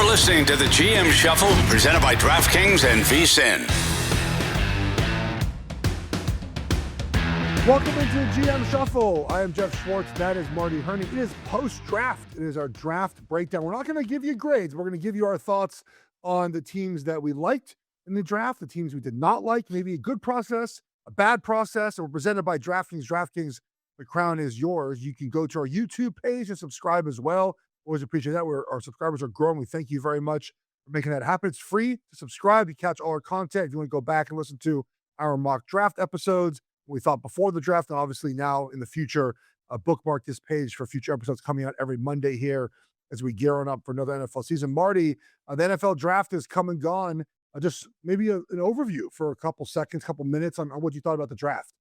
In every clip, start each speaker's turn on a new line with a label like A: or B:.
A: listening to the GM Shuffle, presented by DraftKings and VSiN.
B: Welcome into the GM Shuffle. I am Geoff Schwartz. That is Marty Hurney. It is post-draft. It is our draft breakdown. We're not going to give you grades. We're going to give you our thoughts on the teams that we liked in the draft, the teams we did not like, maybe a good process, a bad process, and we're presented by DraftKings. DraftKings, the crown is yours. You can go to our YouTube page and subscribe as well. Always appreciate that. Our subscribers are growing. We thank you very much for making that happen. It's free to subscribe. You catch all our content. If you want to go back and listen to our mock draft episodes, we thought before the draft, and obviously now in the future, bookmark this page for future episodes coming out every Monday here as we gear on up for another NFL season. Marty, the NFL draft is come and gone. Just maybe an overview for a couple seconds, couple minutes on what you thought about the draft.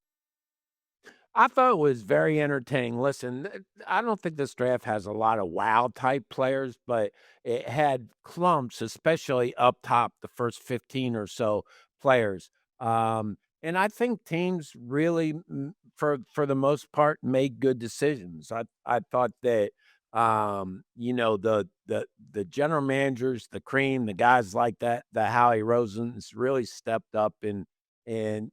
C: I thought it was very entertaining. Listen, I don't think this draft has a lot of wow-type players, but it had clumps, especially up top, the first 15 or so players. And I think teams really, for the most part, made good decisions. I thought that, the general managers, the cream, the guys like that, the Howie Rosens really stepped up, and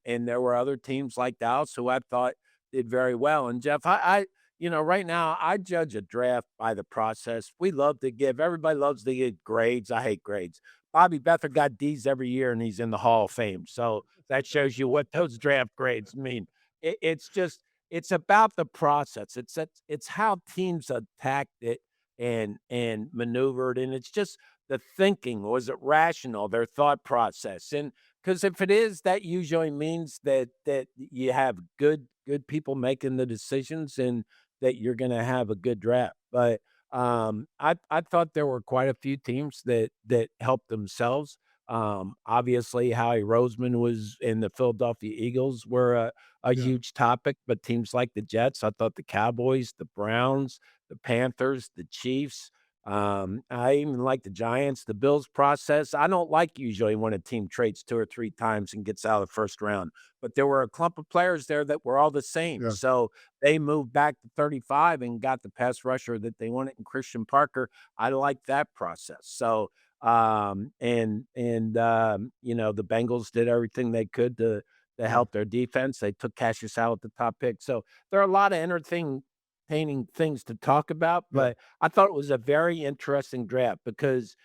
C: there were other teams like Dallas who I thought did very well. And Geoff, I right now I judge a draft by the process. Everybody loves to give grades. I hate grades. Bobby Beathard got D's every year, and he's in the Hall of Fame. So that shows you what those draft grades mean. It's about the process. It's how teams attacked it and maneuvered, and it's just the thinking. Was it rational? Their thought process, and because if it is, that usually means that you have good people making the decisions, and that you're going to have a good draft. But I thought there were quite a few teams that helped themselves. Obviously, Howie Roseman was in the Philadelphia Eagles were a huge topic, but teams like the Jets, I thought the Cowboys, the Browns, the Panthers, the Chiefs, I even like the Giants, the Bills process. I don't like usually when a team trades 2 or 3 times and gets out of the first round, but there were a clump of players there that were all the same.
B: Yeah.
C: So they moved back to 35 and got the pass rusher that they wanted in Christian Parker. I like that process. So, the Bengals did everything they could to help their defense. They took Cassius out at the top pick. So there are a lot of entertaining things to talk about, but I thought it was a very interesting draft because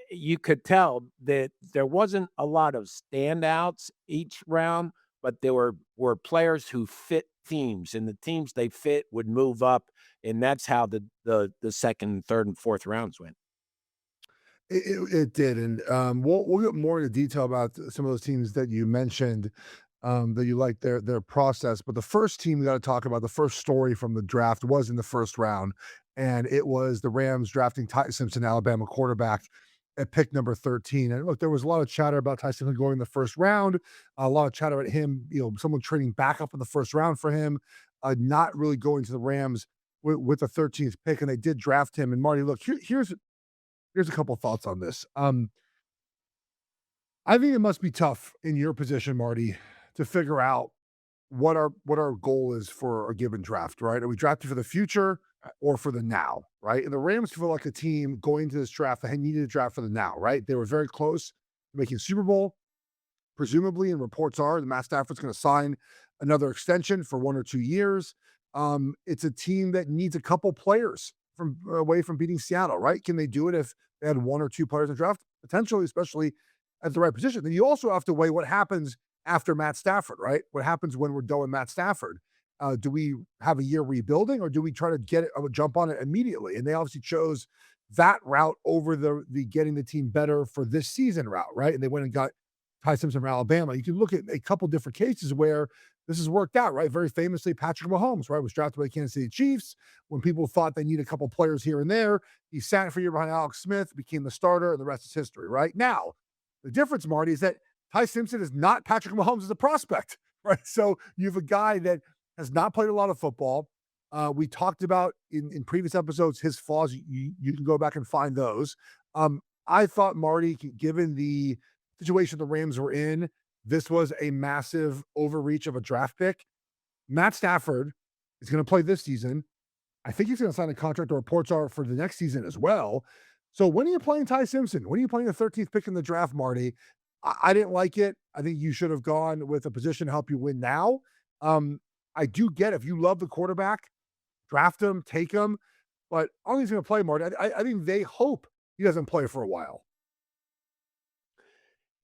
C: you could tell that there wasn't a lot of standouts each round, but there were players who fit teams, and the teams they fit would move up, and that's how the second, third, and fourth rounds went.
B: It did, and we'll get more into detail about some of those teams that you mentioned that you like their process. But the first team we got to talk about, the first story from the draft was in the first round, and it was the Rams drafting Ty Simpson, Alabama quarterback, at pick number 13. And look, there was a lot of chatter about Ty Simpson going in the first round, a lot of chatter about him, someone trading back up in the first round for him, not really going to the Rams with the 13th pick, and they did draft him. And Marty, look, here's a couple of thoughts on this. I think it must be tough in your position, Marty, to figure out what our goal is for a given draft, right? Are we drafting for the future or for the now, right? And the Rams feel like a team going into this draft that needed to draft for the now, right? They were very close to making Super Bowl, presumably, and reports are that Matt Stafford's going to sign another extension for 1 or 2 years. It's a team that needs a couple players away from beating Seattle, right? Can they do it if they had 1 or 2 players in the draft? Potentially, especially at the right position. Then you also have to weigh what happens after Matt Stafford, right? What happens when we're done with Matt Stafford? Do we have a year rebuilding, or do we try to jump on it immediately? And they obviously chose that route over the getting the team better for this season route, right? And they went and got Ty Simpson from Alabama. You can look at a couple different cases where this has worked out, right? Very famously, Patrick Mahomes, right, was drafted by the Kansas City Chiefs. When people thought they need a couple players here and there, he sat for a year behind Alex Smith, became the starter, and the rest is history, right? Now, the difference, Marty, is that Ty Simpson is not Patrick Mahomes as a prospect, right? So you have a guy that has not played a lot of football. We talked about in previous episodes his flaws. You can go back and find those. I thought, Marty, given the situation the Rams were in, this was a massive overreach of a draft pick. Matt Stafford is going to play this season. I think he's going to sign a contract. The reports are for the next season as well. So when are you playing Ty Simpson? When are you playing the 13th pick in the draft, Marty? I didn't like it. I think you should have gone with a position to help you win now. I do get if you love the quarterback, draft him, take him. But I don't think he's going to play, Marty. I think they hope he doesn't play for a while.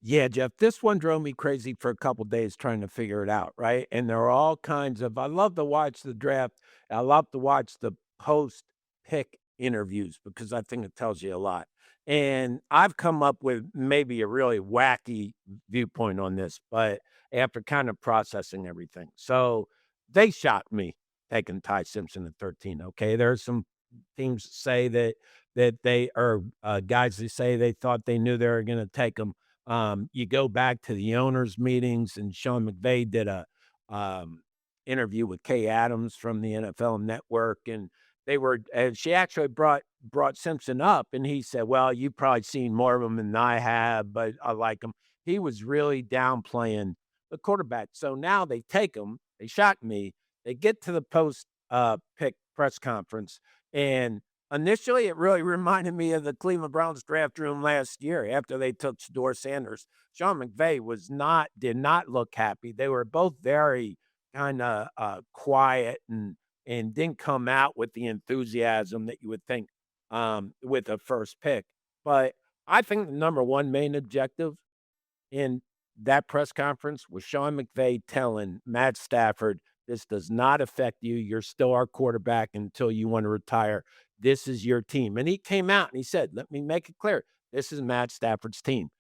C: Yeah, Jeff, this one drove me crazy for a couple days trying to figure it out, right? And there are all kinds of I love to watch the draft. I love to watch the post pick interviews because I think it tells you a lot. And I've come up with maybe a really wacky viewpoint on this, but after kind of processing everything. So they shot me taking Ty Simpson at 13. Okay. There's some teams say that they are guys that say they thought they knew they were going to take him. You go back to the owners' meetings, and Sean McVay did a interview with Kay Adams from the NFL Network, and she actually brought Simpson up, and he said, "Well, you've probably seen more of him than I have, but I like him." He was really downplaying the quarterback. So now they take him. They shock me. They get to the post pick press conference, and initially, it really reminded me of the Cleveland Browns draft room last year after they took Shedeur Sanders. Sean McVay did not look happy. They were both very kind of quiet and didn't come out with the enthusiasm that you would think with a first pick. But I think the number one main objective in that press conference was Sean McVay telling Matt Stafford, this does not affect you. You're still our quarterback until you want to retire. This is your team. And he came out and he said, let me make it clear. This is Matt Stafford's team.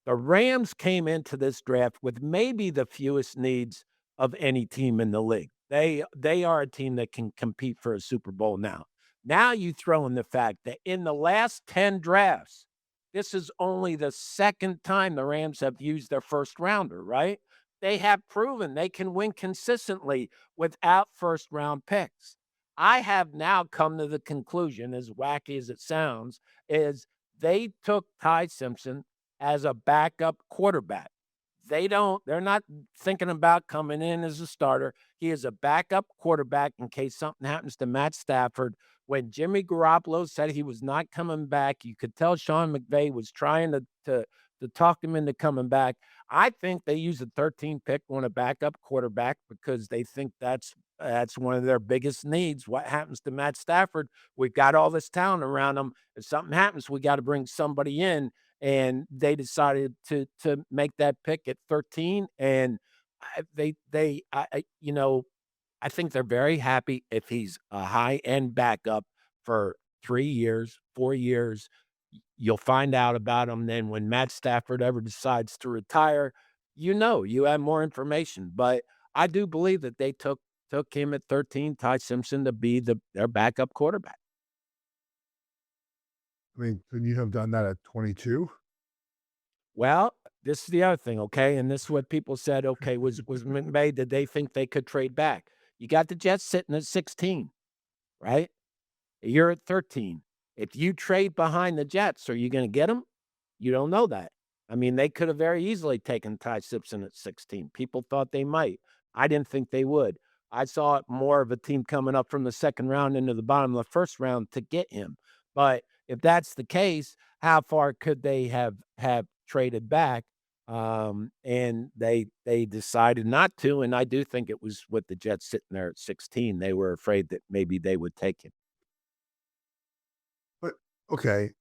C: The Rams came into this draft with maybe the fewest needs of any team in the league. They are a team that can compete for a Super Bowl now. Now you throw in the fact that in the last 10 drafts, this is only the second time the Rams have used their first rounder, right? They have proven they can win consistently without first round picks. I have now come to the conclusion, as wacky as it sounds, is they took Ty Simpson as a backup quarterback. They're not thinking about coming in as a starter. He is a backup quarterback in case something happens to Matt Stafford. When Jimmy Garoppolo said he was not coming back, you could tell Sean McVay was trying to talk him into coming back. I think they use a 13 pick on a backup quarterback because they think that's one of their biggest needs. What happens to Matt Stafford? We've got all this talent around him. If something happens, we got to bring somebody in. And they decided to make that pick at 13. And I think they're very happy if he's a high-end backup for 3 years, 4 years. You'll find out about him then when Matt Stafford ever decides to retire. You have more information. But I do believe that they took him at 13, Ty Simpson, to be their backup quarterback.
B: I mean, couldn't you have done that at 22?
C: Well, this is the other thing, okay? And this is what people said, okay, was McVay, did they think they could trade back? You got the Jets sitting at 16, right? You're at 13. If you trade behind the Jets, are you going to get them? You don't know that. I mean, they could have very easily taken Ty Simpson at 16. People thought they might. I didn't think they would. I saw it more of a team coming up from the second round into the bottom of the first round to get him. But if that's the case, how far could they have traded back? And they decided not to. And I do think it was with the Jets sitting there at 16. They were afraid that maybe they would take him.
B: But okay,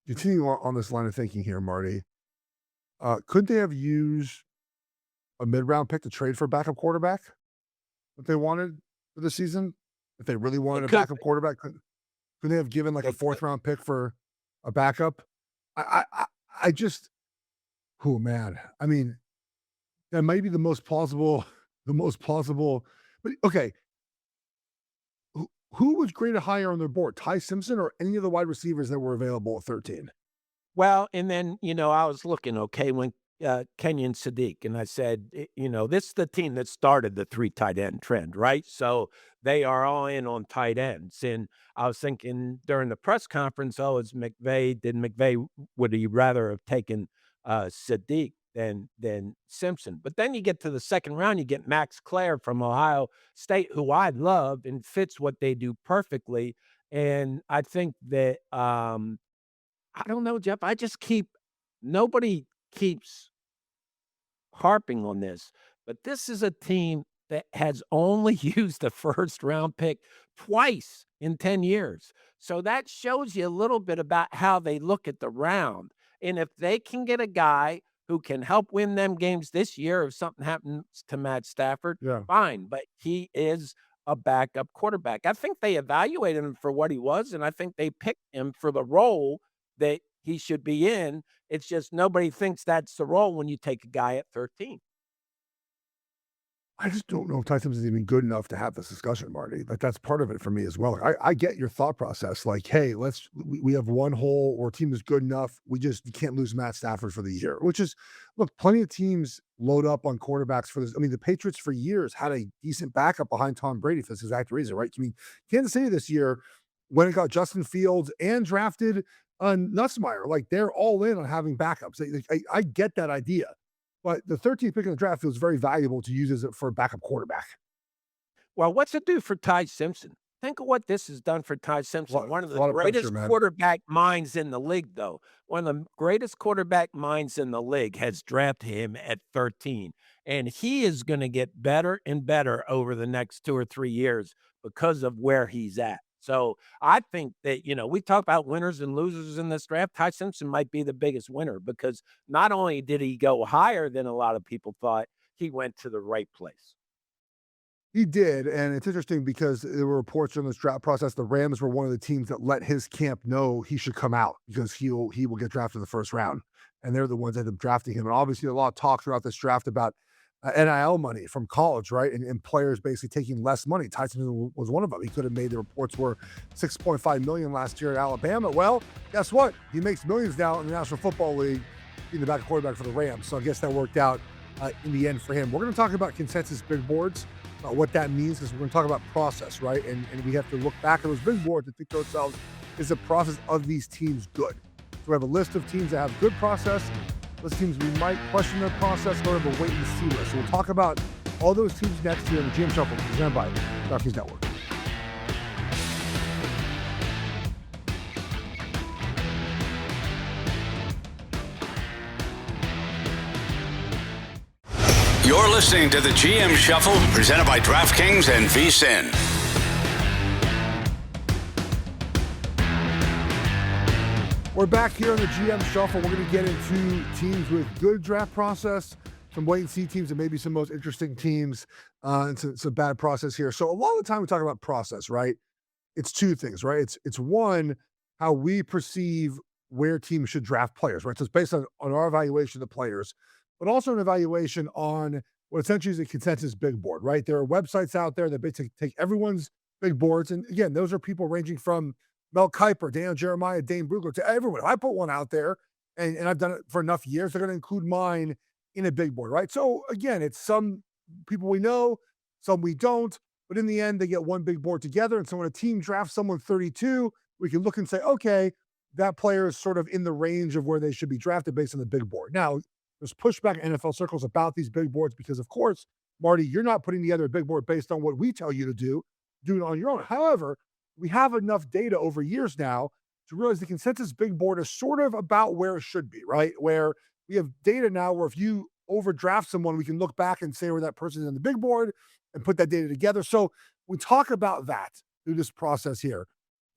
B: continuing on this line of thinking here, Marty, could they have used a mid-round pick to trade for a backup quarterback if they wanted for the season? If they really wanted a backup quarterback, couldn't they have given like a fourth-round pick for a backup? I just, oh man, I mean, that might be the most plausible. But okay, who was graded higher on their board, Ty Simpson or any of the wide receivers that were available at 13?
C: Well, and then, I was looking, okay, when Kenyon Sadiq, and I said, this is the team that started the 3 tight end trend, right? So they are all in on tight ends. And I was thinking during the press conference, would McVay, would he rather have taken Sadiq than Simpson? But then you get to the second round, you get Max Clare from Ohio State, who I love and fits what they do perfectly. And I think that, I don't know, Jeff, nobody keeps harping on this, but this is a team that has only used the first round pick twice in 10 years. So that shows you a little bit about how they look at the round. And if they can get a guy who can help win them games this year, if something happens to Matt Stafford,
B: Yeah.
C: fine. But he is a backup quarterback. I think they evaluated him for what he was, and I think they picked him for the role that he should be in. It's just nobody thinks that's the role when you take a guy at 13.
B: I just don't know if Ty Simpson is even good enough to have this discussion, Marty. Like that's part of it for me as well. I get your thought process. Like, hey, we have one hole or team is good enough. You can't lose Matt Stafford for the year. Which is, look, plenty of teams load up on quarterbacks for this. I mean, the Patriots for years had a decent backup behind Tom Brady for this exact reason, right? I mean, Kansas City this year when it got Justin Fields and drafted Nussmeier, like they're all in on having backups. I get that idea. But the 13th pick in the draft feels very valuable to use for a backup quarterback.
C: Well, what's it do for Ty Simpson? Think of what this has done for Ty Simpson, one of the greatest quarterback minds in the league, though. One of the greatest quarterback minds in the league has drafted him at 13, and he is gonna get better and better over the next 2 or 3 years because of where he's at. So, I think that, we talk about winners and losers in this draft. Ty Simpson might be the biggest winner because not only did he go higher than a lot of people thought, he went to the right place.
B: He did, and it's interesting because there were reports during this draft process. The Rams were one of the teams that let his camp know he should come out because he will get drafted in the first round, and they're the ones that ended up drafting him. And obviously, a lot of talk throughout this draft about NIL money from college, right? And players basically taking less money. Tyson was one of them. He could have made the reports were $6.5 million last year at Alabama. Well, guess what? He makes millions now in the National Football League, being the backup quarterback for the Rams. So I guess that worked out in the end for him. We're going to talk about consensus big boards, what that means, because we're going to talk about process, right? And we have to look back at those big boards and think to ourselves, is the process of these teams good? So we have a list of teams that have good process. Those teams we might question their process, or have a wait and see list. So we'll talk about all those teams next year in the GM Shuffle, presented by DraftKings Network.
A: You're listening to the GM Shuffle, presented by DraftKings and VSiN.
B: We're back here on the GM Shuffle. We're going to get into teams with good draft process, some wait and see teams, and maybe some most interesting teams, and some bad process here. So a lot of the time we talk about process, right? It's two things, right? It's one, how we perceive where teams should draft players, right? So it's based on our evaluation of the players, but also an evaluation on what essentially is a consensus big board, right? There are websites out there that basically take everyone's big boards. And again, those are people ranging from Mel Kiper, Daniel Jeremiah, Dane Brugler, to everyone. If I put one out there, and I've done it for enough years, they're going to include mine in a big board, right? So again, it's some people we know, some we don't, but in the end, they get one big board together. And so when a team drafts someone 32, we can look and say, okay, that player is sort of in the range of where they should be drafted based on the big board. Now, there's pushback in NFL circles about these big boards because, of course, Marty, you're not putting together a big board based on what we tell you to do it on your own. However, we have enough data over years now to realize the consensus big board is sort of about where it should be, right? Where we have data now where if you overdraft someone, we can look back and say where that person is on the big board and put that data together. So we talk about that through this process here.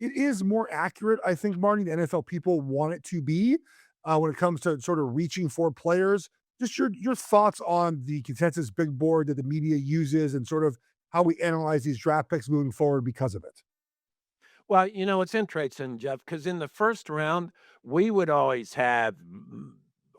B: It is more accurate, I think, Marty, the NFL people want it to be when it comes to sort of reaching for players. Just your thoughts on the consensus big board that the media uses and sort of how we analyze these draft picks moving forward because of it.
C: Well, it's interesting, Jeff, because in the first round, we would always have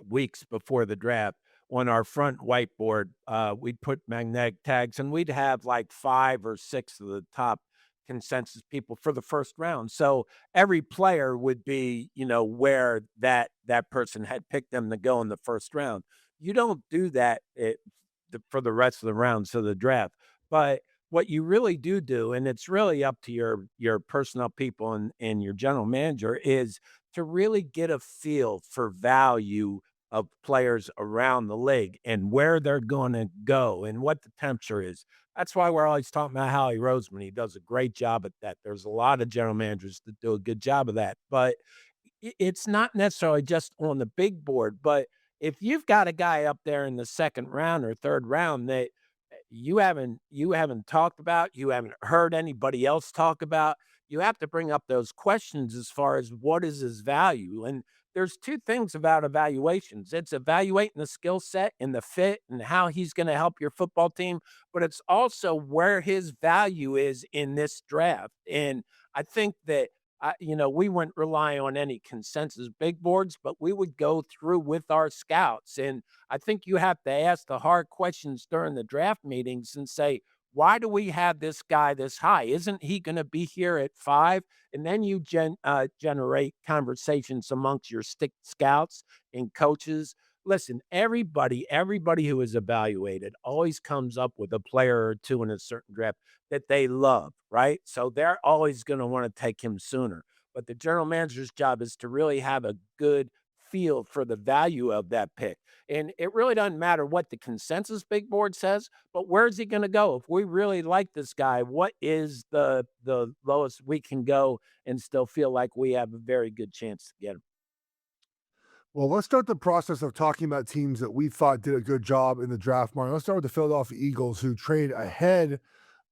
C: weeks before the draft on our front whiteboard, we'd put magnetic tags, and we'd have like 5 or 6 of the top consensus people for the first round. So every player would be, where that person had picked them to go in the first round. You don't do that for the rest of the rounds of the draft. But what you really do, and it's really up to your personnel people and your general manager, is to really get a feel for value of players around the league and where they're going to go and what the temperature is. That's why we're always talking about Howie Roseman. He does a great job at that. There's a lot of general managers that do a good job of that, but it's not necessarily just on the big board. But if you've got a guy up there in the second round or third round that you haven't talked about, you haven't heard anybody else talk about, you have to bring up those questions as far as what is his value. And there's two things about evaluations. It's evaluating the skill set and the fit and how he's going to help your football team, but it's also where his value is in this draft. And I think that we wouldn't rely on any consensus big boards, but we would go through with our scouts. And I think you have to ask the hard questions during the draft meetings and say, why do we have this guy this high? Isn't he going to be here at 5? And then you generate conversations amongst your scouts and coaches. Listen, everybody who is evaluated always comes up with a player or two in a certain draft that they love, right? So they're always going to want to take him sooner. But the general manager's job is to really have a good feel for the value of that pick. And it really doesn't matter what the consensus big board says, but where's he going to go? If we really like this guy, what is the lowest we can go and still feel like we have a very good chance to get him?
B: Well, let's start the process of talking about teams that we thought did a good job in the draft, Martin. Let's start with the Philadelphia Eagles, who trade ahead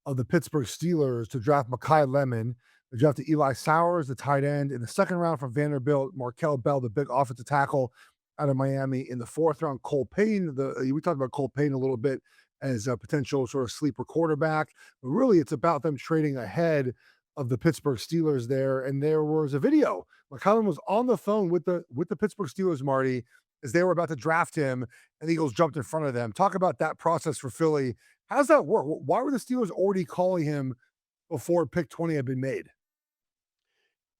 B: of the Pittsburgh Steelers to draft Makai Lemon. They drafted Eli Sowers, the tight end, in the second round from Vanderbilt. Markel Bell, the big offensive tackle out of Miami. In the fourth round, Cole Payne. We talked about Cole Payne a little bit as a potential sort of sleeper quarterback. But really, it's about them trading ahead of the Pittsburgh Steelers there. And there was a video. McCollum was on the phone with the Pittsburgh Steelers, Marty, as they were about to draft him, and the Eagles jumped in front of them. Talk about that process for Philly. How's that work? Why were the Steelers already calling him before pick 20 had been made?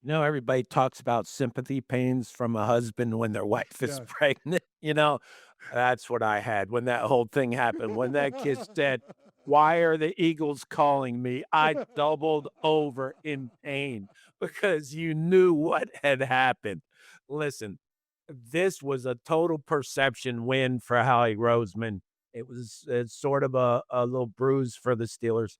C: Everybody talks about sympathy pains from a husband when their wife is
B: Yeah.
C: pregnant. That's what I had when that whole thing happened. When that kid said, "Why are the Eagles calling me?" I doubled over in pain because you knew what had happened. Listen, this was a total perception win for Howie Roseman. It's sort of a little bruise for the Steelers.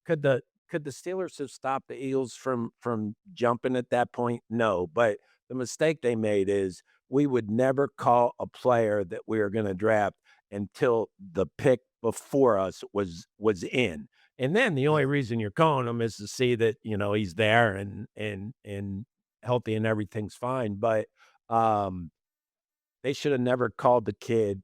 C: Could the Steelers have stopped the Eagles from jumping at that point? No, but the mistake they made is we would never call a player that we were gonna draft until the pick before us was in. And then the only reason you're calling him is to see that, he's there and healthy and everything's fine. But they should have never called the kid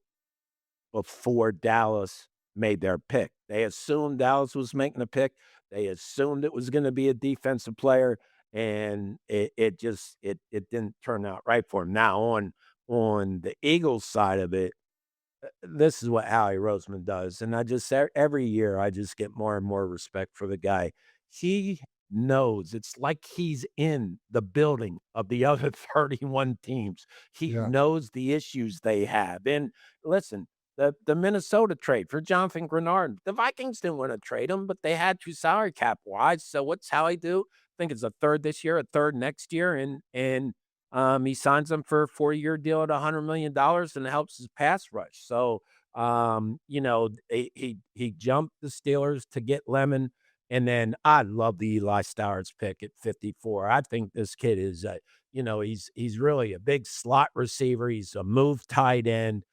C: before Dallas made their pick. They assumed Dallas was making a pick. They assumed it was going to be a defensive player, and it just didn't turn out right for him. Now on the Eagles side of it, this is what Howie Roseman does, and every year I just get more and more respect for the guy. He knows. It's like he's in the building of the other 31 teams. He
B: Yeah.
C: knows the issues they have. And listen, the Minnesota trade for Jonathan Greenard, the Vikings didn't want to trade him, but they had to salary cap wise. So what's Howie do? I think it's a third this year, a third next year, and he signs them for a 4-year deal at $100 million and helps his pass rush. So he jumped the Steelers to get Lemon. And then I love the Eli Stowers pick at 54. I think this kid is, he's really a big slot receiver. He's a move tight end.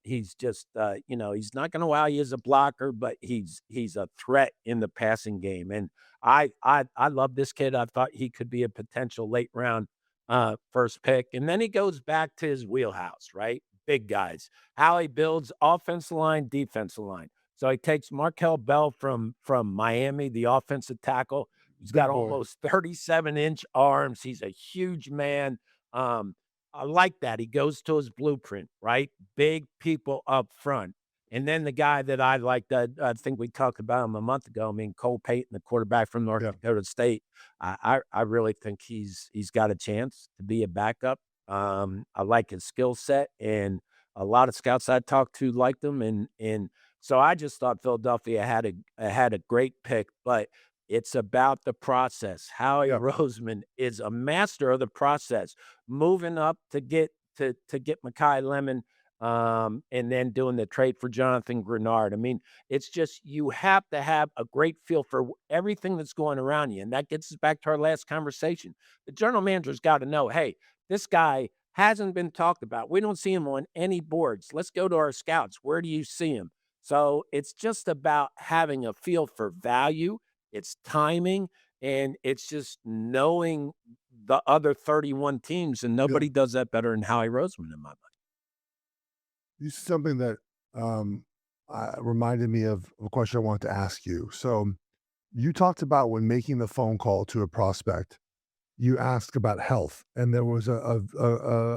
C: He's just, he's not going to wow you as a blocker, but he's a threat in the passing game. And I love this kid. I thought he could be a potential late round first pick. And then he goes back to his wheelhouse, right? Big guys. How he builds offensive line, defensive line. So he takes Markel Bell from Miami, the offensive tackle. He's got
B: Big boy.
C: almost 37-inch arms. He's a huge man. I like that. He goes to his blueprint, right? Big people up front. And then the guy that I like, that I think we talked about him a month ago. I mean, Cole Payton, the quarterback from North Dakota State. I really think he's got a chance to be a backup. I like his skill set, and a lot of scouts I talked to liked him, and so I just thought Philadelphia had a great pick, but it's about the process. Howie
B: Yeah.
C: Roseman is a master of the process, moving up to get to get Makai Lemon, and then doing the trade for Jonathan Greenard. I mean, it's just you have to have a great feel for everything that's going around you, and that gets us back to our last conversation. The general manager's got to know, hey, this guy hasn't been talked about. We don't see him on any boards. Let's go to our scouts. Where do you see him? So it's just about having a feel for value. It's timing, and it's just knowing the other 31 teams, and
B: Yeah.
C: nobody does that better than Howie Roseman in my mind.
B: This is something that reminded me of a question I wanted to ask you. So you talked about when making the phone call to a prospect, you asked about health, and there was a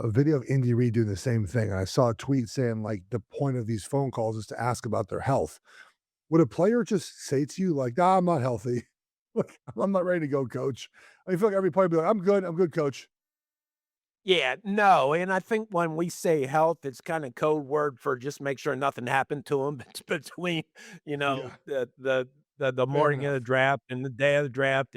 B: video of Indy Reid doing the same thing. I saw a tweet saying like the point of these phone calls is to ask about their health. Would a player just say to you like, "Nah, I'm not healthy. Like, I'm not ready to go, coach." I feel like every player would be like, I'm good, coach."
C: Yeah, no, and I think when we say health, it's kind of code word for just make sure nothing happened to him between,
B: Yeah,
C: the
B: fair
C: morning of the
B: enough.
C: draft and the day of the draft,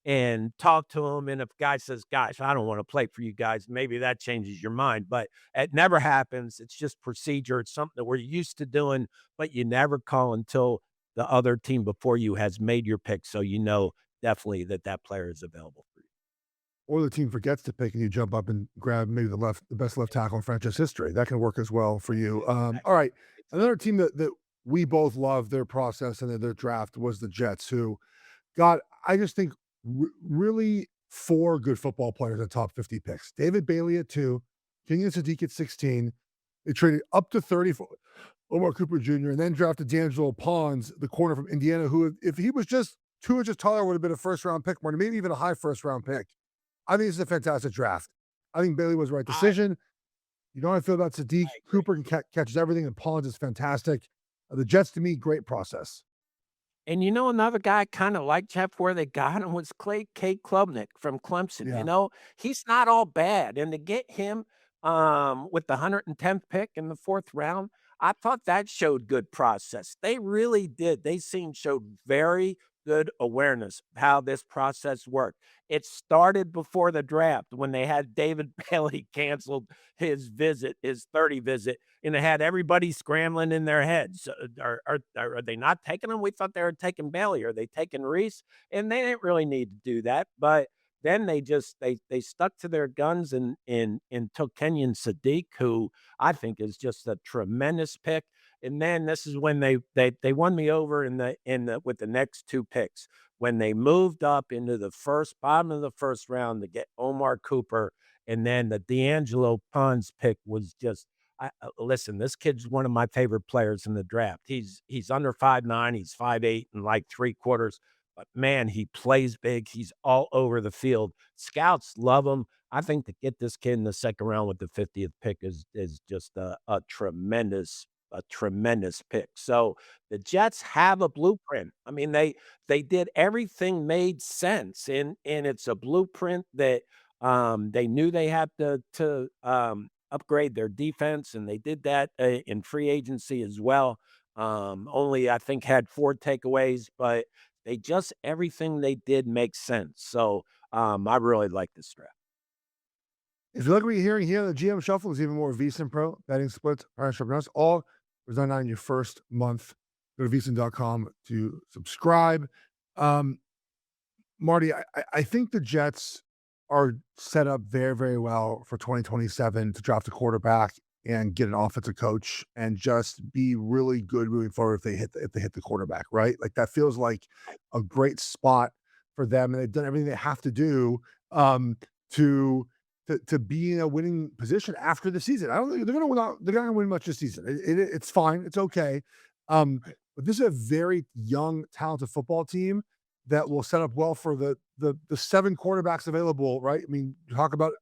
C: and talk to him. And if a guy says, "Gosh, I don't want to play for you guys," maybe that changes your mind. But it never happens. It's just procedure. It's something that we're used to doing, but you never call until the other team before you has made your pick, so you know definitely that that player is available for you.
B: Or the team forgets to pick and you jump up and grab maybe the best left tackle in franchise history. That can work as well for you. All right. Another team that we both love their process and their draft was the Jets, who got, I just think, really four good football players in the top 50 picks. David Bailey at 2, Kenyon Sadiq at 16. They traded up to 30 for Omar Cooper Jr. and then drafted D'Angelo Pons, the corner from Indiana, who, if he was just 2 inches taller, would have been a first round pick, more maybe even a high first round pick. I think this is a fantastic draft. I think Bailey was the right
C: I
B: decision. You know how I feel about Sadiq?
C: I agree.
B: Cooper can catches everything, and Pons is fantastic. The Jets, to me, great process.
C: And another guy kinda like Jeff where they got him was Kate Klubnik from Clemson.
B: Yeah.
C: He's not all bad, and to get him, with the 110th pick in the 4th round, I thought that showed good process. They really did. Showed very good awareness of how this process worked. It started before the draft when they had David Bailey canceled his 30 visit, and it had everybody scrambling in their heads. Are they not taking him? We thought they were taking Bailey. Are they taking Reese? And they didn't really need to do that. But then they stuck to their guns and took Kenyon Sadiq, who I think is just a tremendous pick. And then this is when they won me over in the with the next 2 picks when they moved up into the bottom of the first round to get Omar Cooper, and then the D'Angelo Pons pick was just listen, this kid's one of my favorite players in the draft. He's under 5'9", he's 5'8" and like 3/4, but man, he plays big. He's all over the field. Scouts love him. I think to get this kid in the second round with the 50th pick is just a tremendous pick. So the Jets have a blueprint. I mean, they did everything made sense, and it's a blueprint that they knew they had to upgrade their defense, and they did that in free agency as well. Only I think had 4 takeaways, but they just everything they did makes sense. So I really like this draft.
B: If you like what you're hearing here, the GM Shuffle is even more VSiN Pro, betting splits, partnership runs, all was done in your first month. Go to VSiN.com to subscribe. Um, Marty, I think the Jets are set up very, very well for 2027 to draft a quarterback and get an offensive coach and just be really good moving forward if they hit the quarterback, right? Like that feels like a great spot for them, and they've done everything they have to do um, to to be in a winning position after the season. I don't think they're gonna win much this season. It's fine, it's okay. But this is a very young, talented football team that will set up well for the 7 quarterbacks available, right? I mean, talk about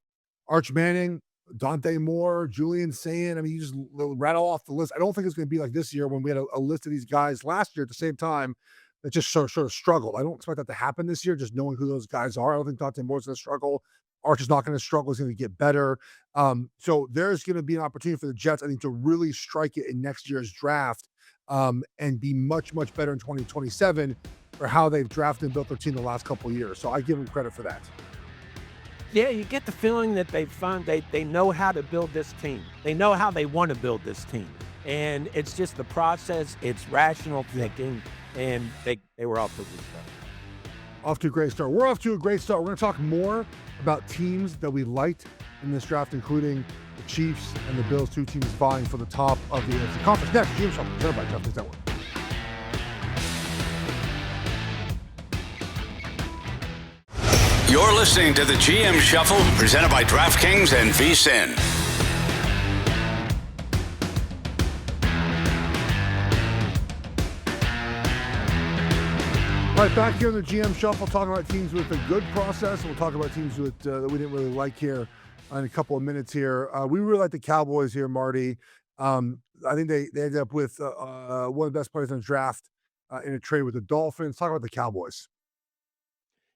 B: Arch Manning, Dante Moore, Julian Sayin. I mean, you just rattle off the list. I don't think it's going to be like this year when we had a list of these guys last year at the same time that just sort of struggled. I don't expect that to happen this year, just knowing who those guys are. I don't think Dante Moore's going to struggle. Arch is not going to struggle. He's going to get better. So there's going to be an opportunity for the Jets, I think, to really strike it in next year's draft and be much, much better in 2027 for how they've drafted and built their team the last couple of years. So I give them credit for that.
C: Yeah, you get the feeling that they know how to build this team. They know how they want to build this team. And it's just the process, it's rational thinking, and they were off to a good start.
B: Off to a great start. We're off to a great start. We're going to talk more about teams that we liked in this draft, including the Chiefs and the Bills, two teams vying for the top of the AFC Conference. Next, GM Shuffle, presented by Geoff Network.
A: You're listening to the GM Shuffle, presented by DraftKings and VSiN.
B: All right, back here in the GM Shuffle, talking about teams with a good process. We'll talk about teams with that we didn't really like here in a couple of minutes here. We really like the Cowboys here, Marty. I think they ended up with one of the best players in the draft in a trade with the Dolphins. Talk about the Cowboys.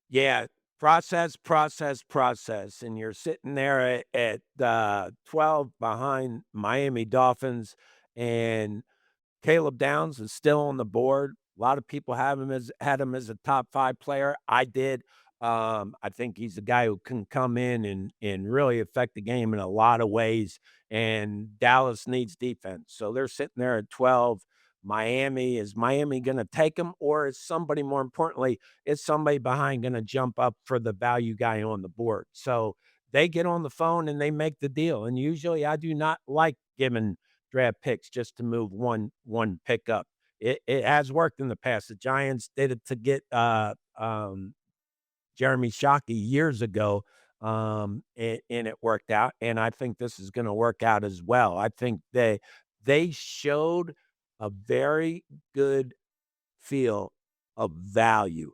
C: Yeah, process. And you're sitting there at 12 behind Miami Dolphins, and Caleb Downs is still on the board. A lot of people had him as a top 5 player. I did. I think he's a guy who can come in and really affect the game in a lot of ways. And Dallas needs defense. So they're sitting there at 12. Is Miami going to take him, or is somebody, more importantly, is somebody behind going to jump up for the value guy on the board? So they get on the phone and they make the deal. And usually I do not like giving draft picks just to move one pick up. It has worked in the past. The Giants did it to get Jeremy Shockey years ago, and it worked out. And I think this is going to work out as well. I think they showed a very good feel of value.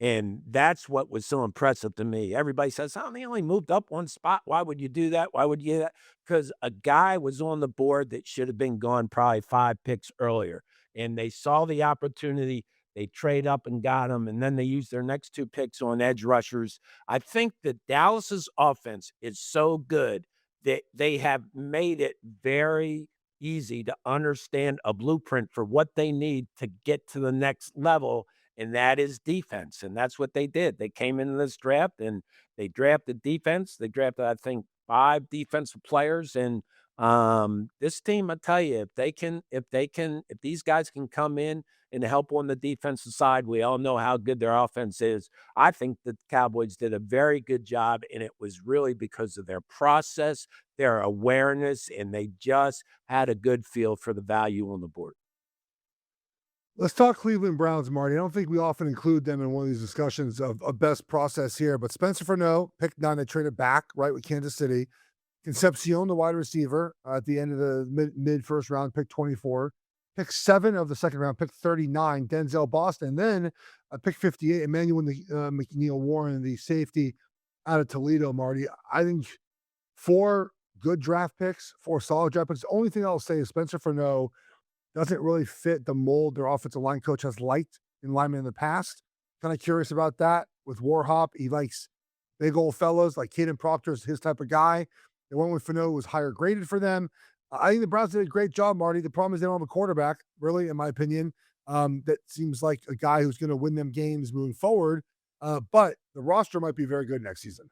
C: And that's what was so impressive to me. Everybody says, oh, they only moved up one spot. Why would you do that? Why would you do that? Because a guy was on the board that should have been gone probably 5 picks earlier. And they saw the opportunity. They trade up and got him. And then they used their next 2 picks on edge rushers. I think that Dallas's offense is so good that they have made it very easy to understand a blueprint for what they need to get to the next level, and that is defense. And that's what they did. They came into this draft and they drafted defense. They drafted, I think, 5 defensive players. And this team, I tell you, if these guys can come in and help on the defensive side, we all know how good their offense is. I think the Cowboys did a very good job, and it was really because of their process, their awareness, and they just had a good feel for the value on the board.
B: Let's talk Cleveland Browns, Marty. I don't think we often include them in one of these discussions of best process here, but Spencer Furneaux, pick 9, they traded back, right, with Kansas City. Concepcion, the wide receiver, at the end of the mid-first round, pick 24. Pick 7 of the second round, pick 39, Denzel Boston. And then pick 58, Emmanuel McNeil Warren, the safety out of Toledo, Marty. I think 4 good draft picks, 4 solid draft picks. The only thing I'll say is Spencer Furneaux doesn't really fit the mold their offensive line coach has liked in linemen in the past. Kind of curious about that. With Warhop, he likes big old fellas like Caden Proctor is his type of guy. They went with Furneaux, who was higher graded for them. I think the Browns did a great job, Marty. The problem is they don't have a quarterback, really, in my opinion. That seems like a guy who's going to win them games moving forward. But the roster might be very good next season.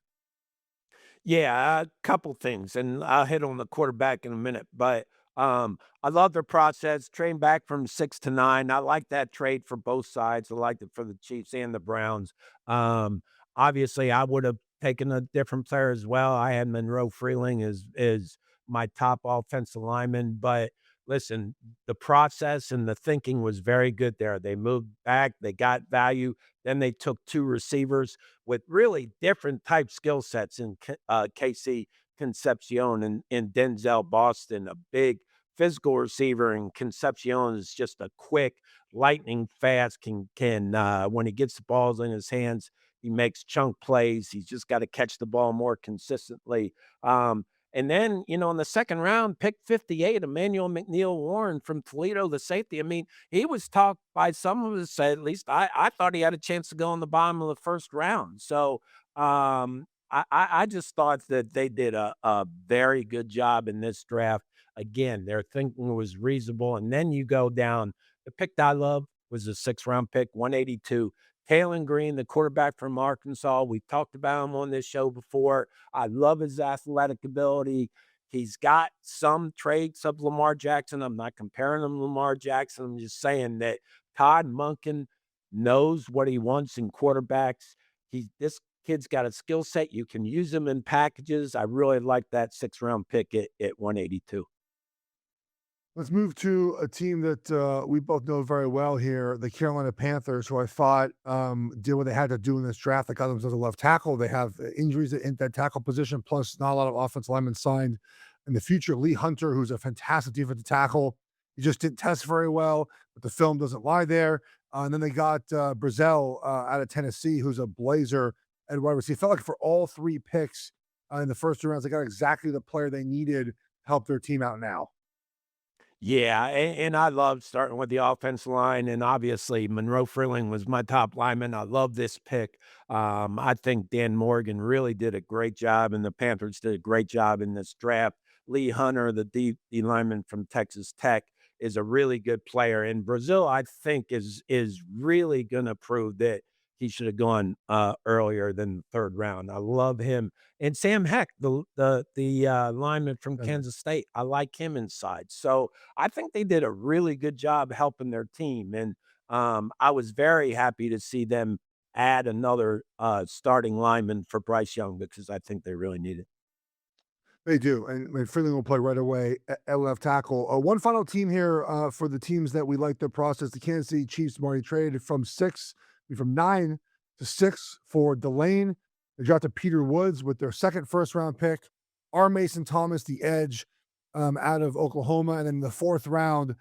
C: Yeah, a couple things, and I'll hit on the quarterback in a minute. But I love their process. Trading back from 6 to 9. I like that trade for both sides. I liked it for the Chiefs and the Browns. Obviously, I would have taken a different player as well. I had Monroe Freeling as my top offensive lineman. But listen, the process and the thinking was very good there. They moved back. They got value. Then they took 2 receivers with really different type skill sets in KC Concepcion and Denzel Boston, a big physical receiver, and Concepcion is just a quick, lightning fast, can when he gets the balls in his hands, he makes chunk plays. He's just got to catch the ball more consistently. And then, in the second round, pick 58, Emmanuel McNeil Warren from Toledo, the safety. I mean, he was talked by some of us, at least I thought he had a chance to go in the bottom of the first round. So I just thought that they did a very good job in this draft. Again, their thinking was reasonable. And then you go down, the pick I love was a 6th round pick, 182, Kalen Green, the quarterback from Arkansas, we've talked about him on this show before. I love his athletic ability. He's got some traits of Lamar Jackson. I'm not comparing him to Lamar Jackson. I'm just saying that Todd Monken knows what he wants in quarterbacks. This kid's got a skill set. You can use him in packages. I really like that 6th-round pick at 182.
B: Let's move to a team that we both know very well here, the Carolina Panthers, who I thought did what they had to do in this draft. They got themselves a left tackle. They have injuries in that tackle position, plus not a lot of offensive linemen signed in the future. Lee Hunter, who's a fantastic defensive tackle, he just didn't test very well, but the film doesn't lie there. And then they got Brazil out of Tennessee, who's a blazer at wide receiver. It felt like for all 3 picks in the first 2 rounds, they got exactly the player they needed to help their team out now.
C: Yeah, and I love starting with the offensive line, and obviously Monroe Freeling was my top lineman. I love this pick. I think Dan Morgan really did a great job, and the Panthers did a great job in this draft. Lee Hunter, the D lineman from Texas Tech, is a really good player. And Brazil, I think, is really going to prove that he should have gone earlier than the 3rd round. I love him. And Sam Heck, the lineman from Kansas State, I like him inside. So I think they did a really good job helping their team, and I was very happy to see them add another starting lineman for Bryce Young because I think they really need it.
B: They do, and Freeling will play right away at left tackle. One final team here for the teams that we like their process. The Kansas City Chiefs, Marty, traded from 9 to 6 for Delane. They drafted Peter Woods with their second first-round pick. R. Mason Thomas, the edge, out of Oklahoma. And then in the 4th round,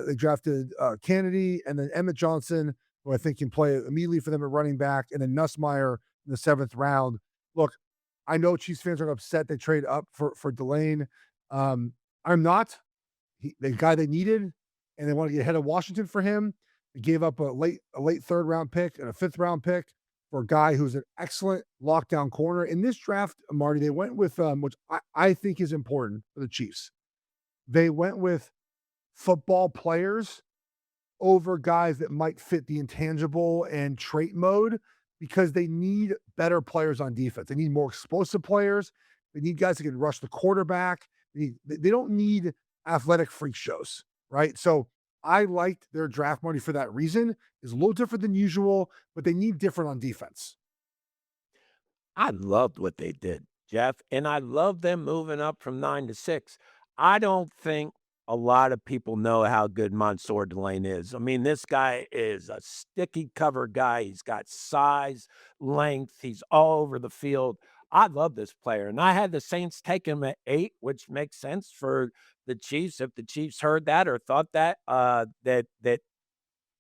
B: they drafted Kennedy and then Emmett Johnson, who I think can play immediately for them at running back, and then Nussmeier in the 7th round. Look, I know Chiefs fans are upset they trade up for Delane. I'm not. The guy they needed, and they want to get ahead of Washington for him. They gave up a late 3rd round pick and a 5th round pick for a guy who's an excellent lockdown corner. In this draft, Marty, they went with which I think is important for the Chiefs. They went with football players over guys that might fit the intangible and trait mode because they need better players on defense. They need more explosive players. They need guys that can rush the quarterback. They don't need athletic freak shows, right? So I liked their draft money for that reason. It's a little different than usual, but they need different on defense.
C: I loved what they did, Jeff, and I love them moving up from 9 to 6. I don't think a lot of people know how good Mansour Delane is. I mean, this guy is a sticky cover guy. He's got size, length. He's all over the field. I love this player, and I had the Saints take him at 8, which makes sense for the Chiefs. If the Chiefs heard that or thought that that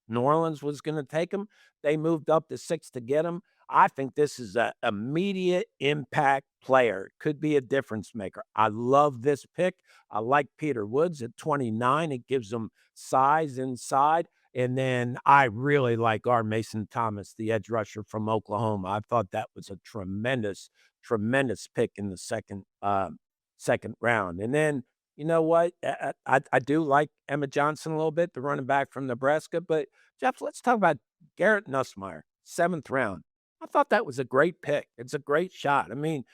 C: New Orleans was going to take him, they moved up to 6 to get him. I think this is an immediate impact player. Could be a difference maker. I love this pick. I like Peter Woods at 29. It gives him size inside. And then I really like our Mason Thomas, the edge rusher from Oklahoma. I thought that was a tremendous pick in the second round. And then you know what? I do like Emma Johnson a little bit, the running back from Nebraska. But Jeff, let's talk about Garrett Nussmeier, 7th round. I thought that was a great pick. It's a great shot. I mean,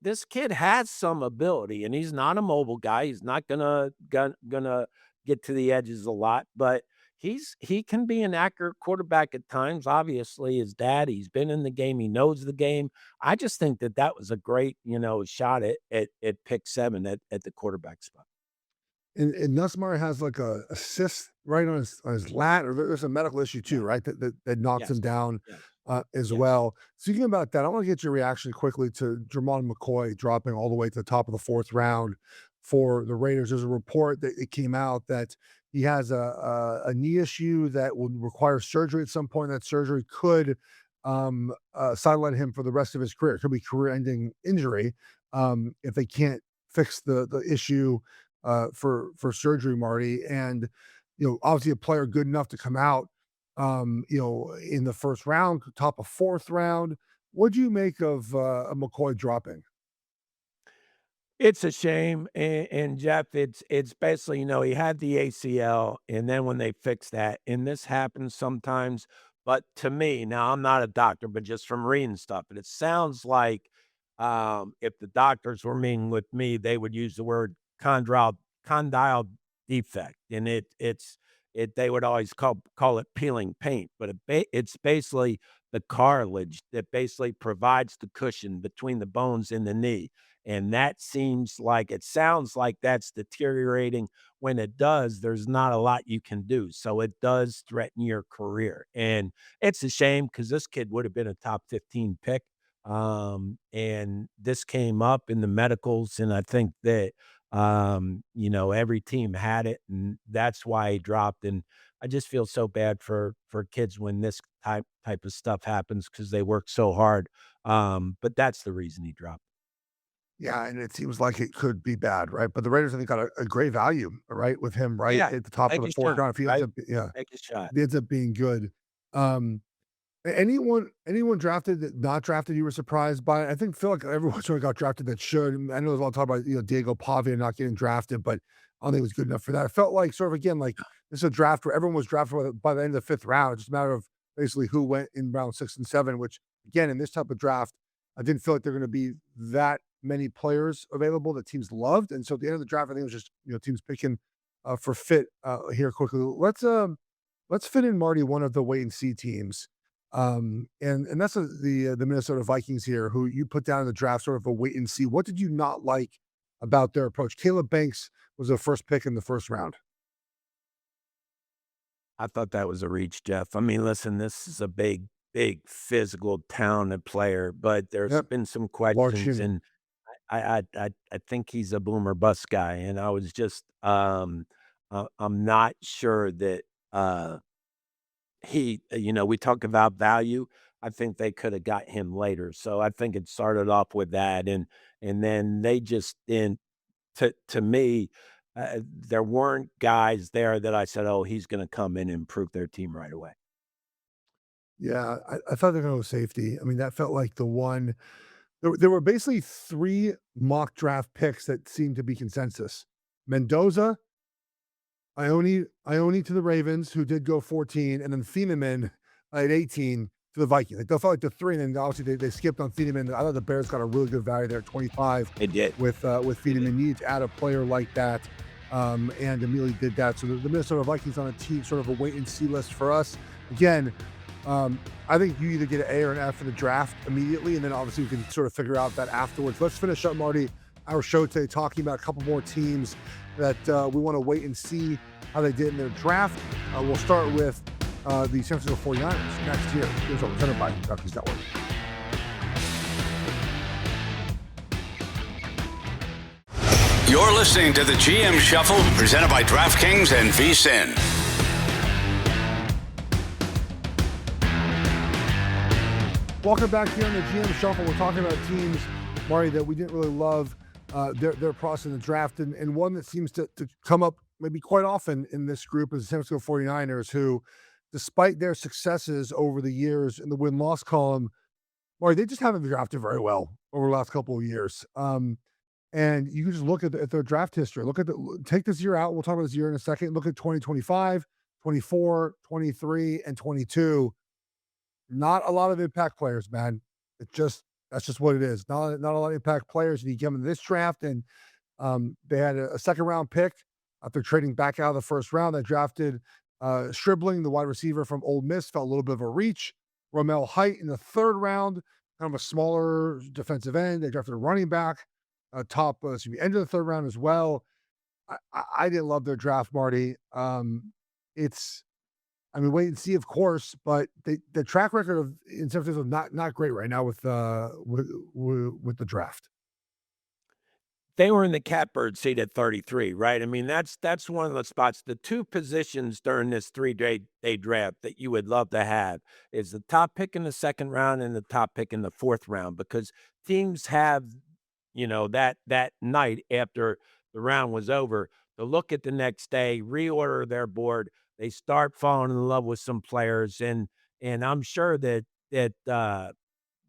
C: this kid has some ability, and he's not a mobile guy. He's not gonna get to the edges a lot, but he can be an accurate quarterback at times. Obviously, his dad, he's been in the game. He knows the game. I just think that was a great, shot at pick 7 at the quarterback spot.
B: And Nussmeier has like a cyst right on his lat, or there's a medical issue too,
C: Yeah.
B: right? That knocks him
C: Yes.
B: down
C: Yes.
B: as
C: Yes.
B: well. Speaking about that, I want to get your reaction quickly to Jermon McCoy dropping all the way to the top of the 4th round for the Raiders. There's a report that it came out that he has a knee issue that will require surgery at some point. That surgery could sideline him for the rest of his career. It could be career-ending injury if they can't fix the issue for surgery, Marty. And obviously a player good enough to come out in the 1st round, top of 4th round. What do you make of McCoy dropping?
C: It's a shame, and Jeff, it's basically, he had the ACL, and then when they fixed that, and this happens sometimes, But to me, now I'm not a doctor, but just from reading stuff, and it sounds like if the doctors were meeting with me, they would use the word condyle defect, and it they would always call it peeling paint, but it's basically the cartilage that basically provides the cushion between the bones in the knee, and that seems like it sounds like that's deteriorating. When it does, there's not a lot you can do, so it does threaten your career, and it's a shame because this kid would have been a top 15 pick. And this came up in the medicals, and I think that, every team had it, and that's why he dropped. And I just feel so bad for kids when this type of stuff happens because they work so hard. But that's the reason he dropped.
B: Yeah, and it seems like it could be bad, right? But the Raiders, I think, got a great value, right, with him right
C: Yeah,
B: at the top of
C: take
B: the
C: a
B: 4th
C: shot,
B: round. If he ends
C: right?
B: up, yeah,
C: Take a shot.
B: if he ends up being good. Um, anyone drafted that not drafted you were surprised by? I think feel like everyone sort of got drafted that should. I know there's a lot of talk about Diego Pavia not getting drafted, but I don't think it was good enough for that. I felt like sort of again like this is a draft where everyone was drafted by the end of the 5th round. It's just a matter of basically who went in round 6 and 7. Which again in this type of draft, I didn't feel like they're going to be that many players available that teams loved. And so at the end of the draft, I think it was just teams picking for fit here quickly. Let's fit in Marty one of the wait and see teams. And that's the Minnesota Vikings here, who you put down in the draft, sort of a wait and see. What did you not like about their approach? Caleb Banks was the first pick in the 1st round.
C: I thought that was a reach, Jeff. I mean, listen, this is a big physical, talented player, but there's
B: Yep,
C: been some
B: large
C: questions,
B: human.
C: and I think he's a boomer bust guy, and I was just I'm not sure that we talk about value. I think they could have got him later, so I think it started off with that, and then they just didn't. To me, there weren't guys there that I said, "Oh, he's going to come in and improve their team right away."
B: Yeah, I thought they were going to go safety. I mean, that felt like the one. There were basically 3 mock draft picks that seemed to be consensus. Mendoza, Ione to the Ravens, who did go 14, and then Thieneman at 18 to the Vikings. Like, they felt like the 3, and then obviously they skipped on Thieneman. I thought the Bears got a really good value there at 25
C: They did.
B: with Thieneman. Needed to add a player like that, and immediately did that. So the Minnesota Vikings on a team, sort of a wait and see list for us. Again, I think you either get an A or an F in the draft immediately, and then obviously we can sort of figure out that afterwards. Let's finish up, Marty, our show today talking about a couple more teams that we want to wait and see how they did in their draft. We'll start with the San Francisco 49ers next year. Here's what presented by Duckies Network.
A: You're listening to the GM Shuffle, presented by DraftKings and VSiN.
B: Welcome back here on the GM Shuffle. We're talking about teams, Marty, that we didn't really love their process in the draft. And one that seems to come up maybe quite often in this group is the San Francisco 49ers, who, despite their successes over the years in the win-loss column, Marty, they just haven't drafted very well over the last couple of years. And you can just look at their draft history. Take this year out. We'll talk about this year in a second. Look at 2025, 24, 23, and 22. Not a lot of impact players, man. That's just what it is. Not a lot of impact players. And you get them in this draft, and they had a 2nd round pick after trading back out of the 1st round. They drafted Stribling, the wide receiver from Ole Miss, felt a little bit of a reach. Romel Height in the 3rd round, kind of a smaller defensive end. They drafted a running back, end of the 3rd round as well. I didn't love their draft, Marty. Wait and see, of course, but the track record in San Francisco not great right now with the draft.
C: They were in the catbird seat at 33, right? I mean, that's one of the spots. The 2 positions during this 3-day draft that you would love to have is the top pick in the 2nd round and the top pick in the 4th round, because teams have, that night after the round was over to look at the next day, reorder their board. They start falling in love with some players, and I'm sure that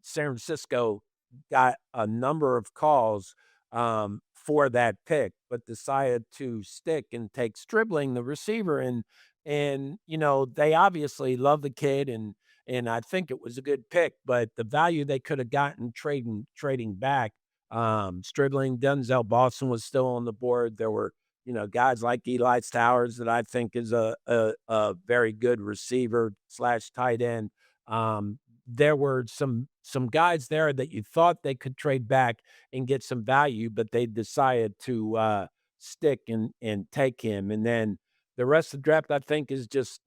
C: San Francisco got a number of calls for that pick, but decided to stick and take Stribling, the receiver, and and they obviously love the kid, and I think it was a good pick, but the value they could have gotten trading back, Stribling, Denzel Boston was still on the board. There were, guys like Eli Towers that I think is a very good receiver slash tight end. There were some guys there that you thought they could trade back and get some value, but they decided to stick and take him. And then the rest of the draft, I think, is just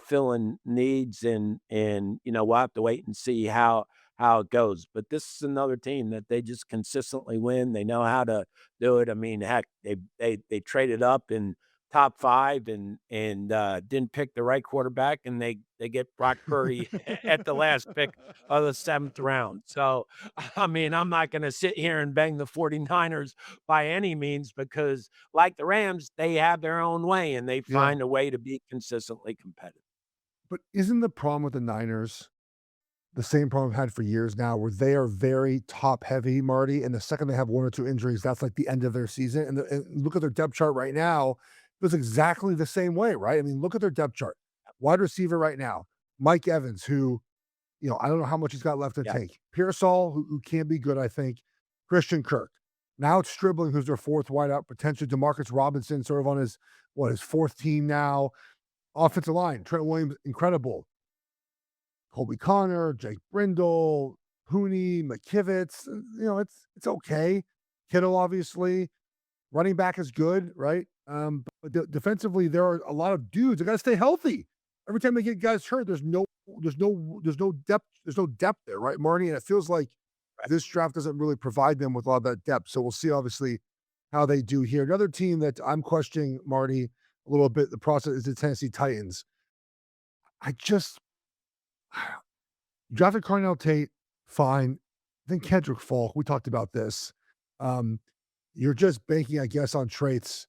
C: filling needs, and we'll have to wait and see how it goes. But this is another team that they just consistently win. They know how to do it. I mean, heck, they traded up in top five and didn't pick the right quarterback, and they get Brock Purdy at the last pick of the seventh round. So, I mean, I'm not going to sit here and bang the 49ers by any means, because like the Rams, they have their own way and they
B: Yeah.
C: find a way to be consistently competitive.
B: But isn't the problem with the Niners the same problem I've had for years now, where they are very top heavy, Marty, and the second they have one or two injuries, that's like the end of their season. And look at their depth chart right now, it's exactly the same way, right? I mean, look at their depth chart. Wide receiver right now, Mike Evans, who, I don't know how much he's got left in the
C: Yeah.
B: tank. Pearsall, who can be good, I think. Christian Kirk. Now it's Stribling, who's their fourth wideout, potentially Demarcus Robinson, sort of on his fourth team now. Offensive line, Trent Williams, incredible. Colby Connor, Jake Brindle, Pooney, McKivitz, it's okay. Kittle, obviously. Running back is good, right? But defensively, there are a lot of dudes that got to stay healthy. Every time they get guys hurt, there's no depth there, right, Marty? And it feels like this draft doesn't really provide them with all that depth. So we'll see, obviously, how they do here. Another team that I'm questioning, Marty, a little bit, the process is the Tennessee Titans. I just drafted Carnell Tate, fine. Then Kendrick Falk, we talked about this. You're just banking, I guess, on traits.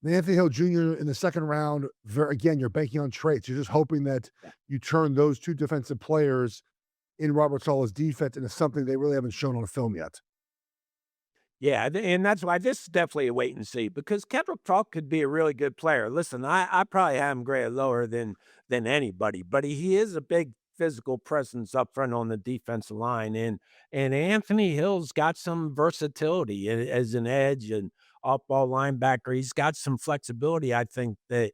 B: Then Anthony Hill Jr. in the second round, again, you're banking on traits. You're just hoping that you turn those two defensive players in Robert Saleh's defense into something they really haven't shown on a film yet.
C: Yeah, and that's why this is definitely a wait and see, because Kendrick Falk could be a really good player. Listen, I probably have him graded lower than anybody, but he is a big physical presence up front on the defensive line, and Anthony Hill's got some versatility as an edge and off ball linebacker. He's got some flexibility, I think, that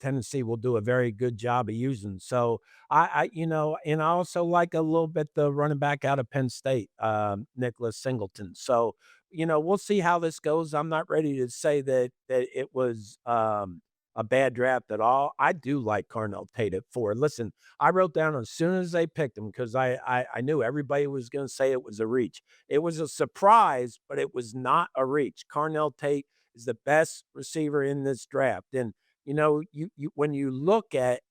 C: Tennessee will do a very good job of using. So and I also like a little bit the running back out of Penn State, Nicholas Singleton. So, we'll see how this goes. I'm not ready to say that it was a bad draft at all. I do like Carnell Tate at 4. Listen, I wrote down as soon as they picked him, because I knew everybody was going to say it was a reach. It was a surprise, but it was not a reach. Carnell Tate is the best receiver in this draft. And you when you look at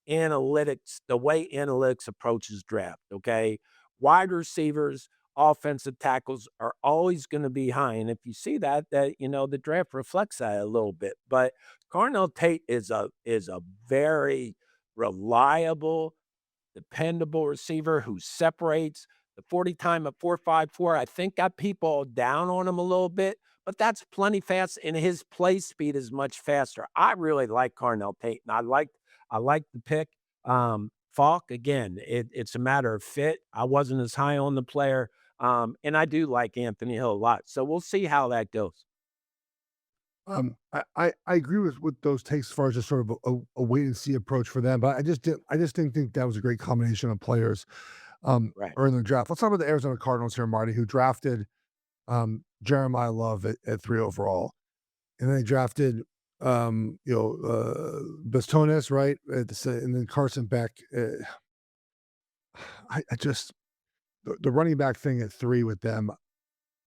C: analytics, the way analytics approaches draft, okay, wide receivers, offensive tackles are always going to be high. And if you see that the draft reflects that a little bit. But Carnell Tate is a very reliable, dependable receiver who separates. The 40 time at 4.54, I think got people down on him a little bit, but that's plenty fast, and his play speed is much faster. I really like Carnell Tate, and I like the pick. Falk, again, it's a matter of fit. I wasn't as high on the player, and I do like Anthony Hill a lot. So we'll see how that goes.
B: I agree with those takes as far as just sort of a wait and see approach for them, but I just didn't think that was a great combination of players
C: Right.
B: early in the draft. Let's talk about the Arizona Cardinals here, Marty, who drafted Jeremiah Love at 3 overall, and then they drafted Bastones, right, and then Carson Beck. I just the running back thing at 3 with them.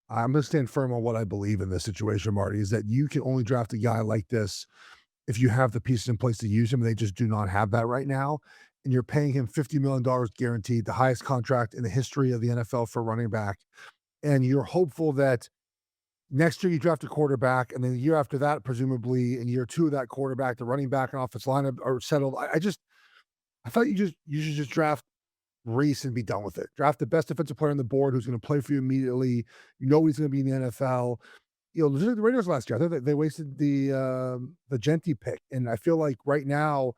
B: I'm going to stand firm on what I believe in this situation, Marty, is that you can only draft a guy like this if you have the pieces in place to use him, and they just do not have that right now. And you're paying him $50 million guaranteed, the highest contract in the history of the NFL for running back. And you're hopeful that next year you draft a quarterback, and then the year after that, presumably in year 2 of that quarterback, the running back and offensive line are settled. I thought you should just draft Reese and be done with it. Draft the best defensive player on the board who's going to play for you immediately. You know he's going to be in the NFL. just like the Raiders last year, I think they wasted the Gentry pick, and I feel like right now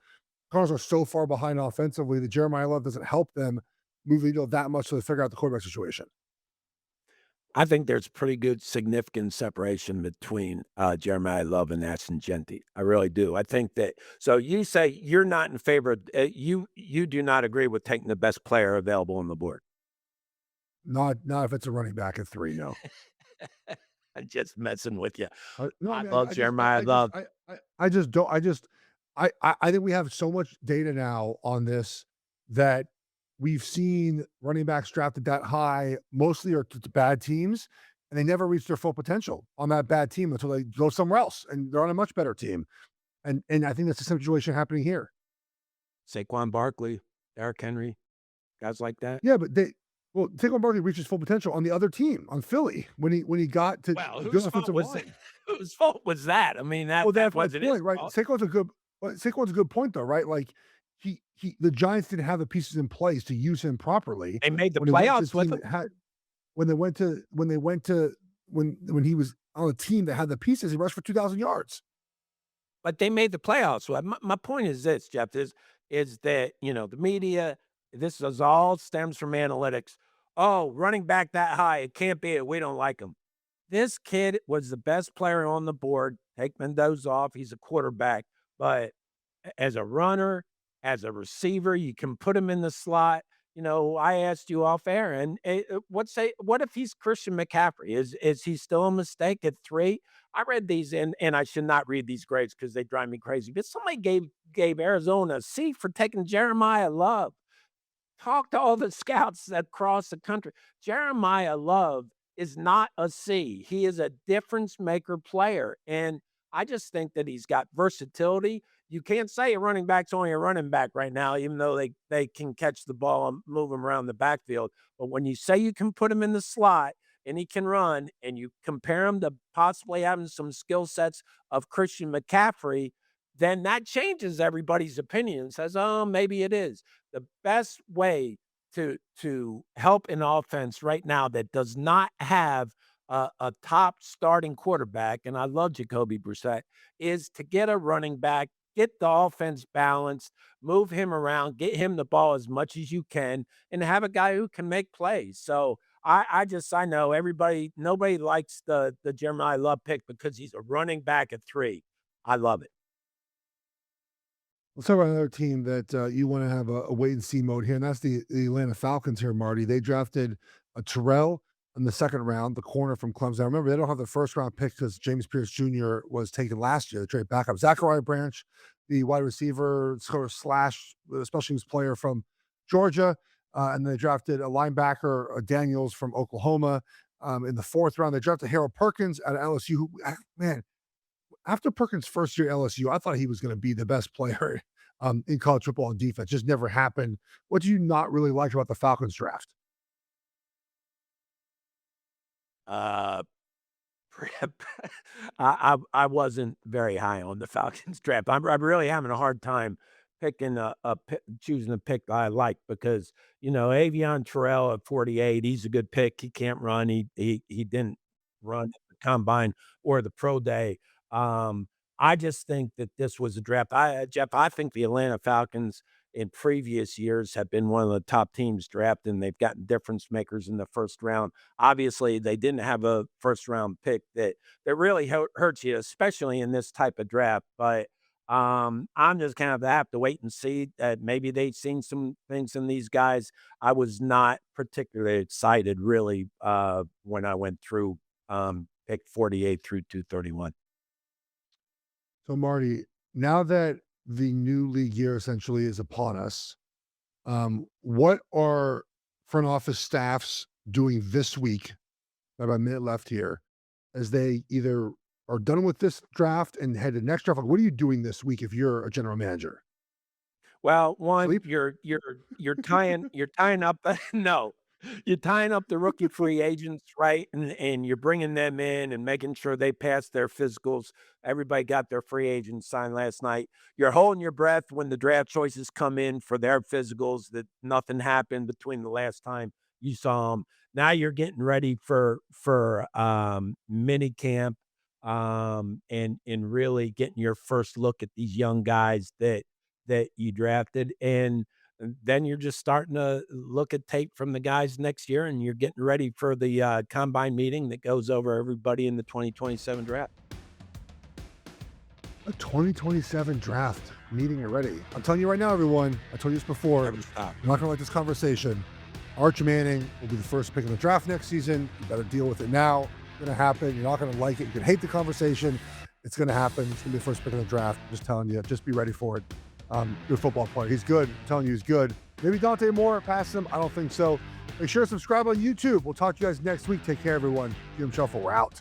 B: Cardinals are so far behind offensively that Jeremiah Love doesn't help them move the needle that much to figure out the quarterback situation.
C: I think there's pretty good significant separation between Jeremiah Love and Ashton Genty. I really do. I think that. So you say you're not in favor. You do not agree with taking the best player available on the board.
B: Not if it's a running back at 3, no.
C: I'm just messing with you.
B: No, I
C: I
B: mean,
C: love Jeremiah Love.
B: I just don't. I think we have so much data now on this that we've seen running backs drafted that high mostly are to bad teams, and they never reach their full potential on that bad team until they go somewhere else, and they're on a much better team. And I think that's the same situation happening here.
C: Saquon Barkley, Derrick Henry, guys like that.
B: Yeah, but Saquon Barkley reached his full potential on the other team, on Philly, when he got to
C: Well,
B: good
C: whose fault
B: offensive
C: was
B: line.
C: that? Whose fault was that? I mean,
B: Well,
C: that
B: that's my
C: wasn't his
B: point, right?
C: fault.
B: Saquon's a good point, though, right? Like, the Giants didn't have the pieces in place to use him properly
C: They made the
B: when he went to a
C: playoffs with
B: team
C: him.
B: that had when he was on a team that had the pieces, he rushed for 2,000 yards.
C: But they made the playoffs. So my point is this, Jeff, is that, the media, this is all stems from analytics. Oh, running back that high, it can't be it. We don't like him. This kid was the best player on the board. Take Mendoza off. He's a quarterback. But as a runner, as a receiver, you can put him in the slot. I asked you off air, and what if he's Christian McCaffrey? Is he still a mistake at 3? I read these, and I should not read these grades because they drive me crazy. But somebody gave Arizona a C for taking Jeremiah Love. Talk to all the scouts across the country. Jeremiah Love is not a C. He is a difference maker player, and I just think that he's got versatility. You can't say a running back's only a running back right now, even though they can catch the ball and move him around the backfield. But when you say you can put him in the slot and he can run, and you compare him to possibly having some skill sets of Christian McCaffrey, then that changes everybody's opinion and says, oh, maybe it is. The best way to help an offense right now that does not have a top starting quarterback, and I love Jacoby Brissett, is to get a running back, get the offense balanced, move him around, get him the ball as much as you can, and have a guy who can make plays. So I know nobody likes the Jeremiah Love pick because he's a running back at 3. I love it.
B: Let's talk about another team that you want to have a wait and see mode here, and that's the Atlanta Falcons here, Marty. They drafted a Terrell in the second round, the corner from Clemson. Now, remember, they don't have the first round pick because James Pierce Jr. was taken last year. They trade backup Zachariah Branch, the wide receiver, sort of slash special teams player from Georgia, and they drafted a linebacker, Daniels from Oklahoma. In the fourth round, they drafted Harold Perkins out of LSU. Who, man, after Perkins' first year at LSU, I thought he was going to be the best player in college football on defense. Just never happened. What do you not really like about the Falcons draft?
C: Uh, I wasn't very high on the Falcons draft. I'm really having a hard time picking choosing a pick I like because Avion Terrell at 48, he's a good pick. He can't run. He didn't run at the combine or the pro day. I just think that this was a draft. Jeff, I think the Atlanta Falcons in previous years have been one of the top teams drafted, and they've gotten difference makers in the first round. Obviously, they didn't have a first round pick that really hurts you, especially in this type of draft. But I'm just kind of have to wait and see. Maybe they've seen some things in these guys. I was not particularly excited, really, when I went through pick 48 through 231.
B: So, Marty, now that the new league year essentially is upon us, what are front office staffs doing this week? About a minute left here, as they either are done with this draft and head to next draft. Like, what are you doing this week if you're a general manager?
C: Well, one,
B: Sleep?
C: you're tying up no. You're tying up the rookie free agents, right? And you're bringing them in and making sure they pass their physicals. Everybody got their free agents signed last night. You're holding your breath when the draft choices come in for their physicals that nothing happened between the last time you saw them. Now you're getting ready for mini camp. and really getting your first look at these young guys that you drafted. And then you're just starting to look at tape from the guys next year, and you're getting ready for the combine meeting that goes over everybody in the 2027 draft.
B: A 2027 draft meeting already. I'm telling you right now, everyone, I told you this before,
C: Never stop.
B: I'm not going to like this conversation. Arch Manning will be the first pick in the draft next season. You better deal with it now. It's going to happen. You're not going to like it. You can hate the conversation. It's going to happen. It's going to be the first pick in the draft. I'm just telling you, just be ready for it. Good football player. He's good. I'm telling you, he's good. Maybe Dante Moore past him. I don't think so. Make sure to subscribe on YouTube. We'll talk to you guys next week. Take care, everyone. GM Shuffle, we're out.